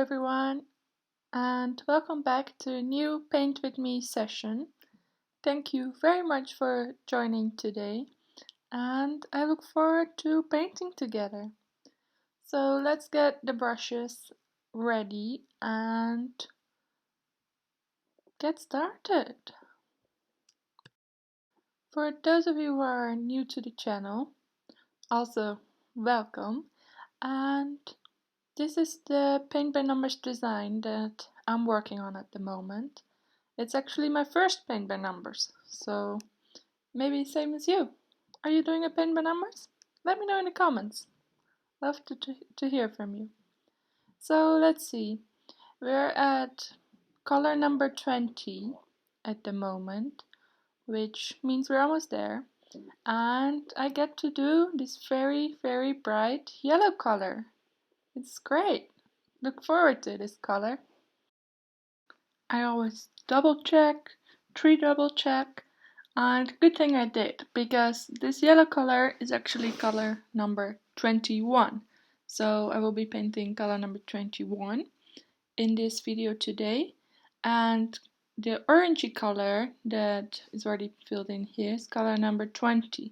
everyone, and welcome back to a new Paint With Me session. Thank you very much for joining today, and I look forward to painting together. So let's get the brushes ready and get started. For those of you who are new to the channel, also welcome, and this is the paint by numbers design that I'm working on at the moment. It's actually my first paint by numbers, so maybe same as you. Are you doing a paint by numbers? Let me know in the comments. Love to hear from you. So let's see. We're at color number 20 at the moment, which means we're almost there. And I get to do this very, very bright yellow color. It's great. Look forward to this color. I always double check, double check, and good thing I did, because this yellow color is actually color number 21. So I will be painting color number 21 in this video today, and the orangey color that is already filled in here is color number 20,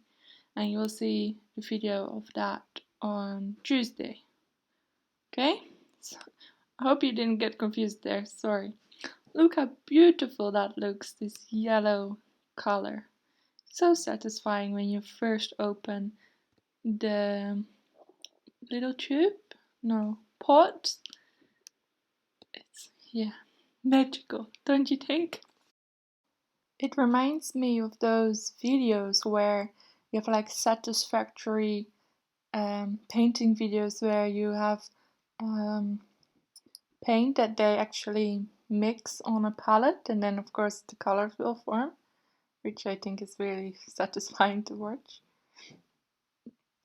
and you'll see the video of that on Tuesday. Okay? So I hope you didn't get confused there, sorry. Look how beautiful that looks, this yellow color. So satisfying when you first open the little tube, no, pot. It's, yeah, magical, don't you think? It reminds me of those videos where you have like satisfactory painting videos where you have paint that they actually mix on a palette, and then of course the colors will form, which I think is really satisfying to watch.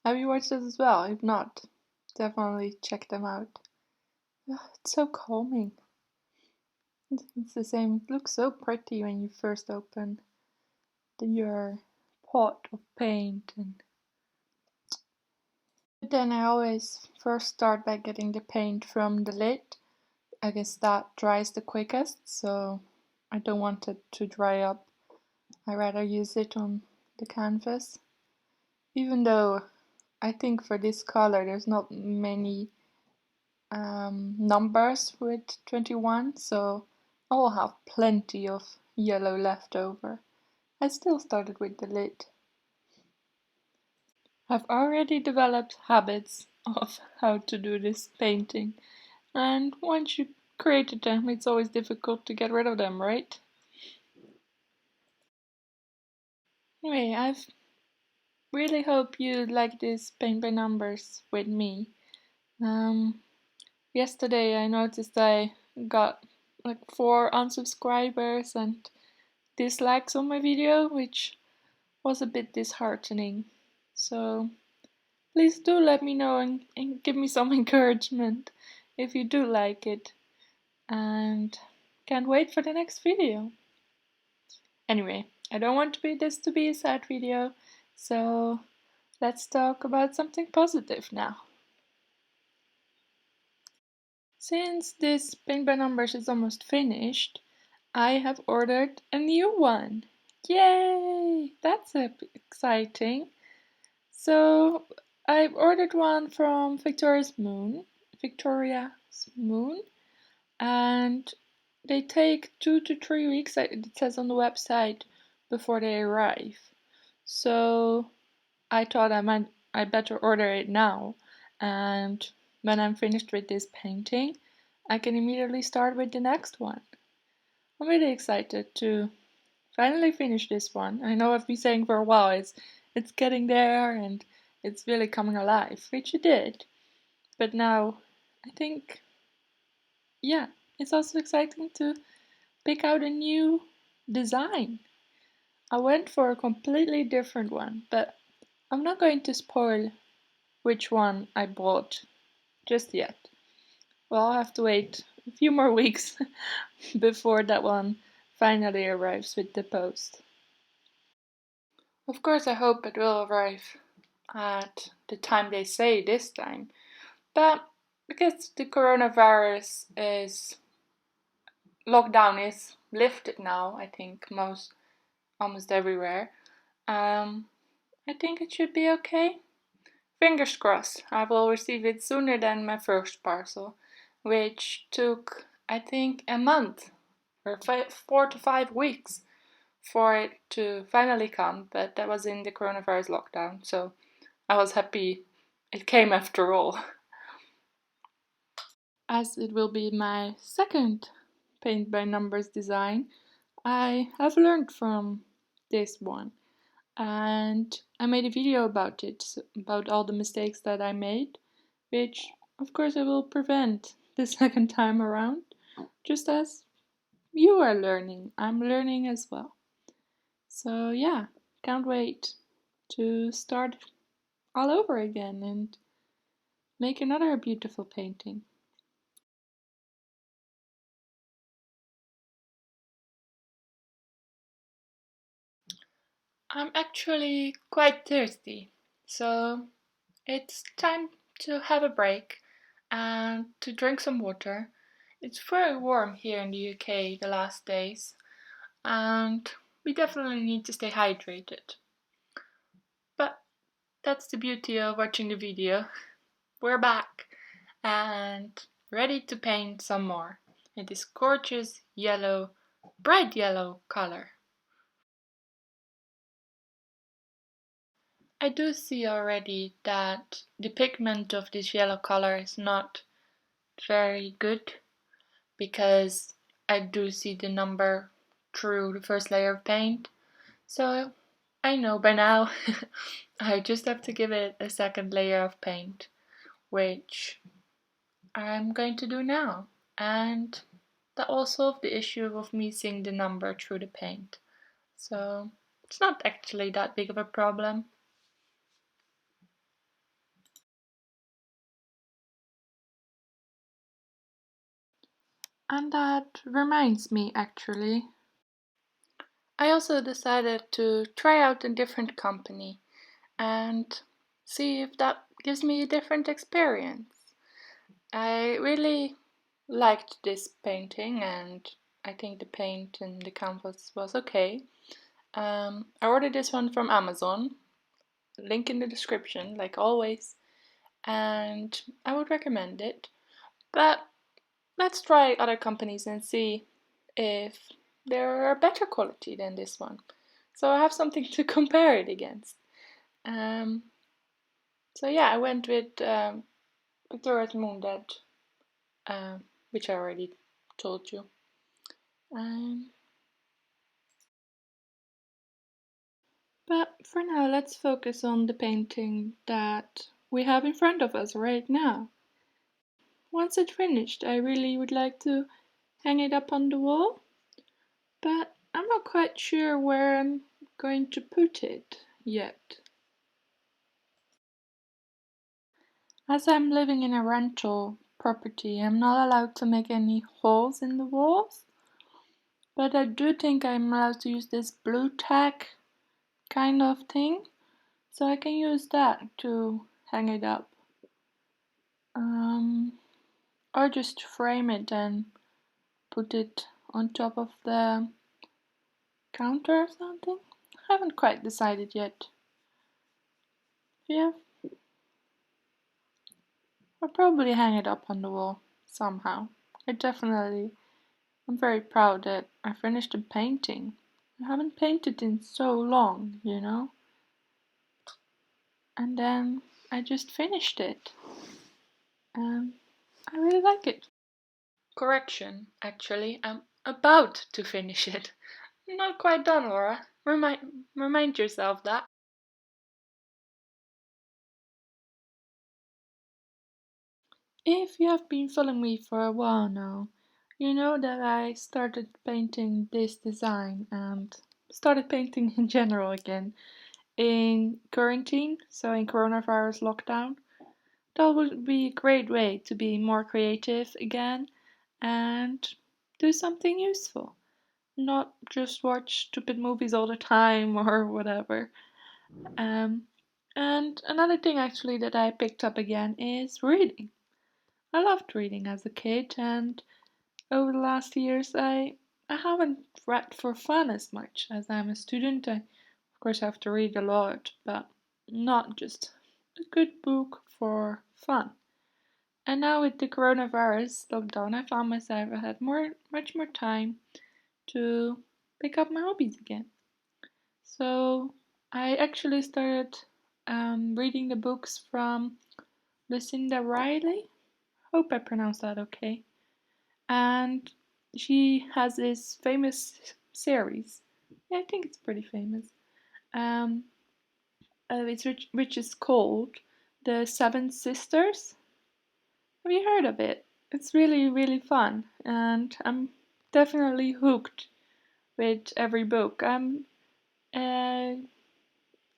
Have you watched this as well? If not, definitely check them out. It's so calming. It's the same, it looks so pretty when you first open your pot of paint. But then I always first start by getting the paint from the lid. I guess that dries the quickest, so I don't want it to dry up. I rather use it on the canvas. Even though I think for this color there's not many numbers with 21, so I will have plenty of yellow left over. I still started with the lid. I've already developed habits of how to do this painting, and once you created them, it's always difficult to get rid of them, right? Anyway, I really hope you like this paint by numbers with me. Yesterday I noticed I got like 4 unsubscribers and dislikes on my video, which was a bit disheartening. So please do let me know and give me some encouragement if you do like it. And can't wait for the next video. Anyway, I don't want this to be a sad video, so let's talk about something positive now. Since this paint by numbers is almost finished, I have ordered a new one. Yay! That's exciting. So I've ordered one from Victoria's Moon, and they take 2 to 3 weeks, it says on the website, before they arrive. So I thought I better order it now, and when I'm finished with this painting, I can immediately start with the next one. I'm really excited to finally finish this one. I know I've been saying for a while it's getting there and it's really coming alive, which it did. But now I think, yeah, it's also exciting to pick out a new design. I went for a completely different one, but I'm not going to spoil which one I bought just yet. Well, I'll have to wait a few more weeks before that one finally arrives with the post. Of course, I hope it will arrive at the time they say this time, but because the coronavirus is lockdown is lifted now, I think almost everywhere. Um, I think it should be okay. Fingers crossed, I will receive it sooner than my first parcel, which took, I think, a month or 4 to 5 weeks for it to finally come, but that was in the coronavirus lockdown, so I was happy it came after all. As it will be my second paint by numbers design, I have learned from this one and I made a video about it, about all the mistakes that I made, which of course I will prevent the second time around, just as you are learning. I'm learning as well. So yeah, can't wait to start all over again and make another beautiful painting. I'm actually quite thirsty, so it's time to have a break and to drink some water. It's very warm here in the UK the last days, and we definitely need to stay hydrated. But that's the beauty of watching the video. We're back and ready to paint some more in this gorgeous yellow, bright yellow color. I do see already that the pigment of this yellow color is not very good because I do see the number through the first layer of paint. So I know by now I just have to give it a second layer of paint, which I'm going to do now. And that will solve the issue of me seeing the number through the paint. So it's not actually that big of a problem. And that reminds me actually, I also decided to try out a different company and see if that gives me a different experience. I really liked this painting and I think the paint and the canvas was okay. I ordered this one from Amazon, link in the description, like always, and I would recommend it. But let's try other companies and see if they're better quality than this one. So I have something to compare it against. Um, so yeah, I went with Victoria's Moon Dead, which I already told you. Um, but for now, let's focus on the painting that we have in front of us right now. Once it's finished, I really would like to hang it up on the wall, but I'm not quite sure where I'm going to put it yet. As I'm living in a rental property, I'm not allowed to make any holes in the walls, but I do think I'm allowed to use this blue tack kind of thing, so I can use that to hang it up. Or just frame it and put it on top of the counter or something. I haven't quite decided yet. Yeah, I'll probably hang it up on the wall somehow. I'm very proud that I finished the painting. I haven't painted in so long, you know? And then I just finished it. And I really like it. Correction, actually, I'm about to finish it. Not quite done, Laura. Remind yourself that. If you have been following me for a while now, you know that I started painting this design and started painting in general again in quarantine, so in coronavirus lockdown. That would be a great way to be more creative again and do something useful. Not just watch stupid movies all the time or whatever. Um, and another thing actually that I picked up again is reading. I loved reading as a kid, and over the last years I haven't read for fun as much. As I'm a student, I of course have to read a lot, but not just a good book for fun. And now with the coronavirus lockdown, I found myself I had much more time to pick up my hobbies again. So I actually started reading the books from Lucinda Riley. Hope I pronounced that okay. And she has this famous series. Yeah, I think it's pretty famous. Um, which is called The Seven Sisters. Have you heard of it? It's really, really fun, and I'm definitely hooked with every book. I'm uh,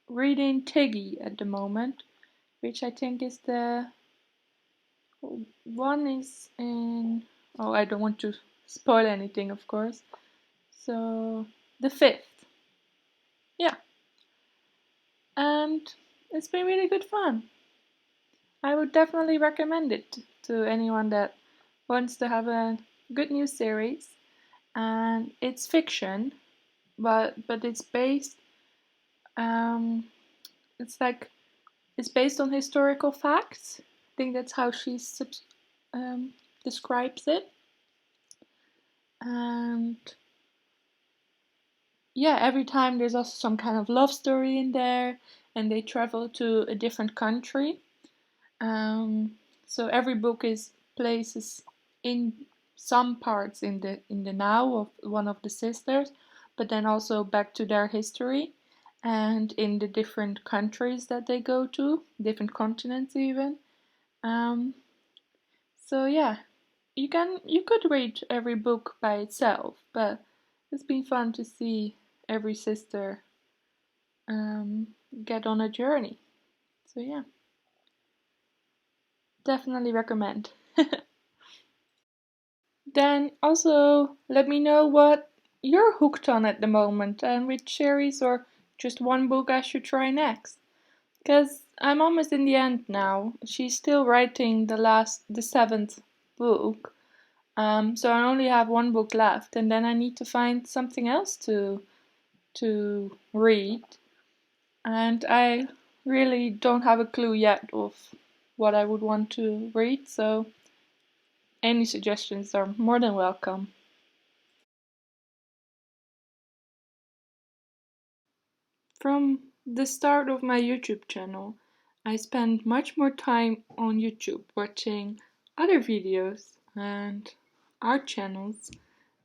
reading Tiggy at the moment, which I think is the one is in. Oh, I don't want to spoil anything, of course. So, the fifth. Yeah, and it's been really good fun. I would definitely recommend it to anyone that wants to have a good news series. And it's fiction, but it's based. Um, it's like it's based on historical facts. I think that's how she um, describes it. And yeah, every time there's also some kind of love story in there, and they travel to a different country. Um, so every book is places in some parts in the now of one of the sisters, but then also back to their history and in the different countries that they go to, different continents even. Um, so yeah, you could read every book by itself, but it's been fun to see every sister get on a journey. So yeah, definitely recommend. Then also let me know what you're hooked on at the moment and which series or just one book I should try next. Because I'm almost in the end now. She's still writing the seventh book. So I only have one book left, and then I need to find something else to read. And I really don't have a clue yet of what I would want to read, so any suggestions are more than welcome. From the start of my YouTube channel, I spend much more time on YouTube watching other videos and art channels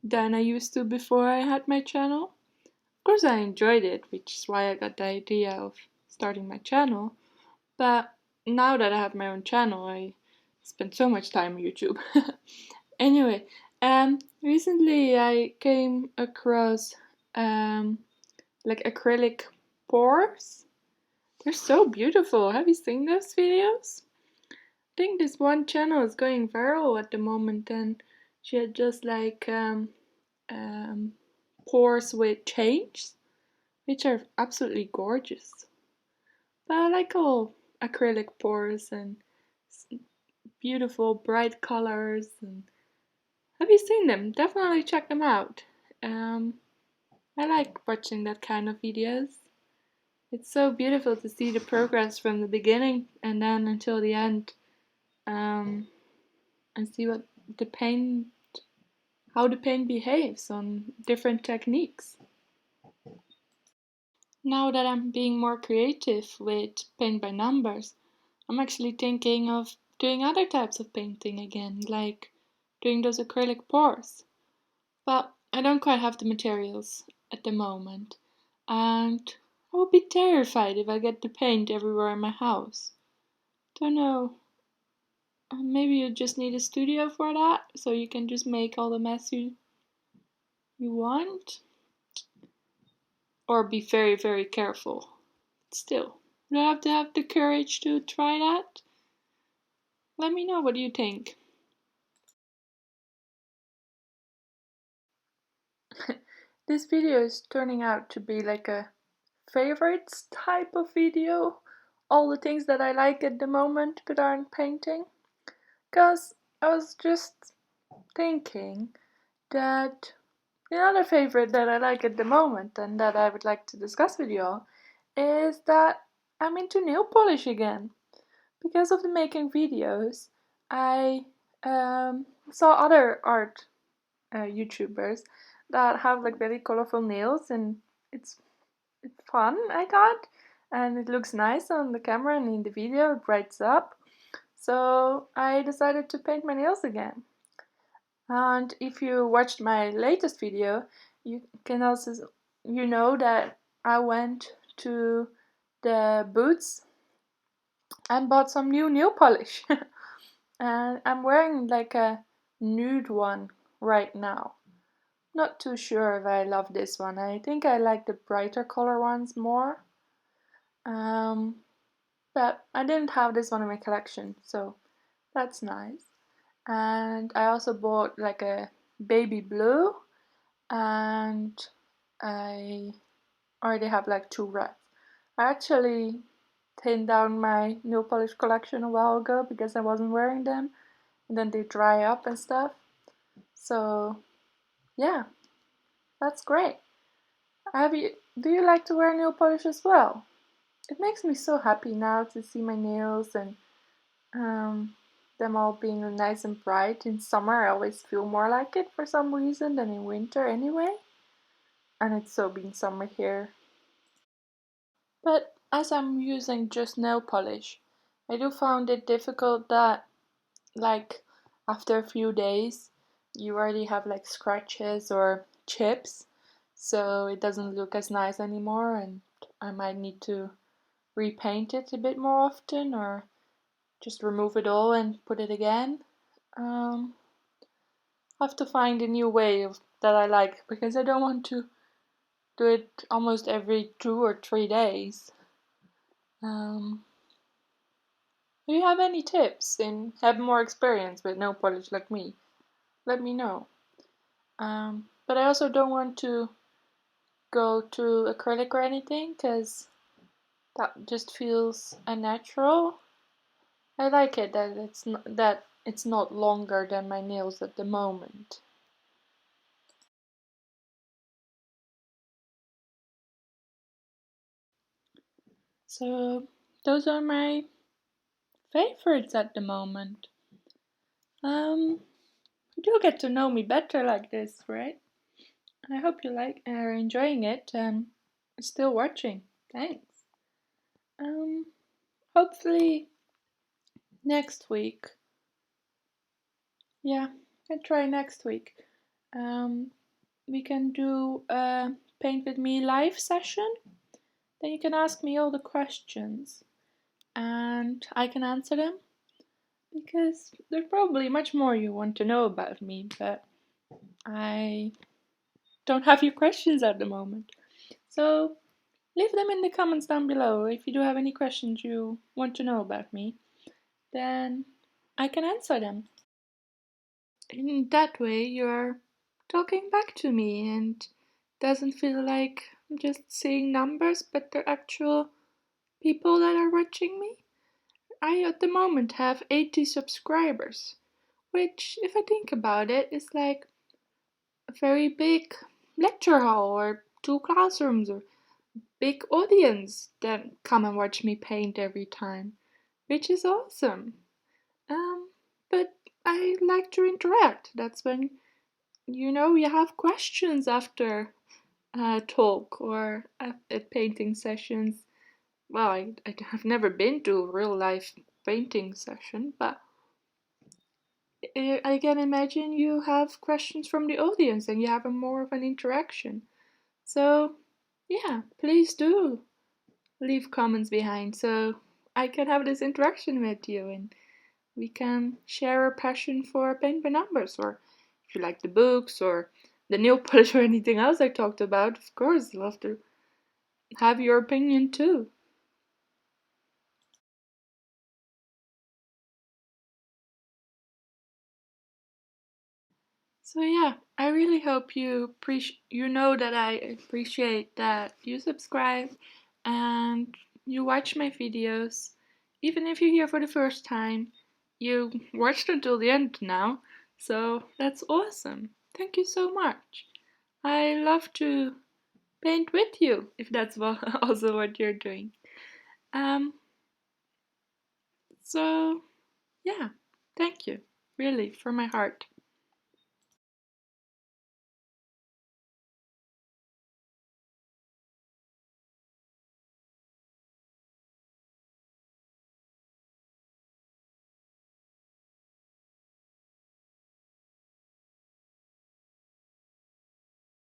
than I used to before I had my channel. Of course, I enjoyed it, which is why I got the idea of starting my channel. But now that I have my own channel, I spend so much time on YouTube. Anyway, recently I came across like acrylic pores. They're so beautiful. Have you seen those videos? I think this one channel is going viral at the moment, and she had just like um, pores with chains, which are absolutely gorgeous. But I like all acrylic pores and beautiful bright colors. And have you seen them? Definitely check them out. Um, I like watching that kind of videos. It's so beautiful to see the progress from the beginning and then until the end, um, and see what the paint, how the paint behaves on different techniques. Now that I'm being more creative with paint by numbers, I'm actually thinking of doing other types of painting again, like doing those acrylic pours. But I don't quite have the materials at the moment, and I would be terrified if I get the paint everywhere in my house. Don't know. Maybe you just need a studio for that, so you can just make all the mess you want, or be very, very careful. Still, you have to have the courage to try that. Let me know what you think. This video is turning out to be like a favorites type of video. All the things that I like at the moment but aren't painting. Because I was just thinking that another favorite that I like at the moment and that I would like to discuss with you all is that I'm into nail polish again. Because of the making videos, I saw other art YouTubers that have like very colorful nails, and it's it's fun, I thought, and it looks nice on the camera and in the video it brights up. So I decided to paint my nails again. And if you watched my latest video, you can also you know that I went to the Boots and bought some new nail polish. And I'm wearing like a nude one right now. Not too sure if I love this one. I think I like the brighter color ones more. Um, but I didn't have this one in my collection, so that's nice. And I also bought like a baby blue, and I already have like two reds. I actually thinned down my nail polish collection a while ago because I wasn't wearing them, and then they dry up and stuff. So yeah, that's great. Have you? Do you like to wear nail polish as well? It makes me so happy now to see my nails and them all being nice and bright. In summer, I always feel more like it for some reason than in winter anyway. And it's so being summer here. But as I'm using just nail polish, I do find it difficult that, like, after a few days, you already have like scratches or chips, so it doesn't look as nice anymore, and I might need to repaint it a bit more often or just remove it all and put it again. Um, I have to find a new way that I like because I don't want to do it almost every 2 or 3 days. Um, do you have any tips and have more experience with nail polish like me? Let me know. But I also don't want to go to acrylic or anything because that just feels unnatural. I like it that it's not longer than my nails at the moment. So those are my favorites at the moment. You do get to know me better like this, right? I hope you are enjoying it and still watching. Thanks. Um, Hopefully next week. Yeah, I try next week. Um, we can do a paint with me live session. Then you can ask me all the questions and I can answer them because there's probably much more you want to know about me, but I don't have your questions at the moment. So leave them in the comments down below if you do have any questions you want to know about me. Then I can answer them. In that way, you're talking back to me and doesn't feel like I'm just seeing numbers, but they're actual people that are watching me. I at the moment have 80 subscribers, which, if I think about it, is like a very big lecture hall or two classrooms or big audience that come and watch me paint every time, which is awesome. Um, but I like to interact. That's when you have questions after a talk or at painting sessions. Well, I have never been to a real life painting session, but I can imagine you have questions from the audience and you have a more of an interaction. So, yeah, please do leave comments behind so I can have this interaction with you and we can share a passion for paint by numbers, or if you like the books or the nail polish or anything else I talked about, of course, I'd love to have your opinion too. So yeah, I really hope you know that I appreciate that you subscribe and you watch my videos, even if you're here for the first time, you watched until the end now, so that's awesome. Thank you so much. I love to paint with you, if that's also what you're doing. Um, so yeah, thank you, really, from my heart.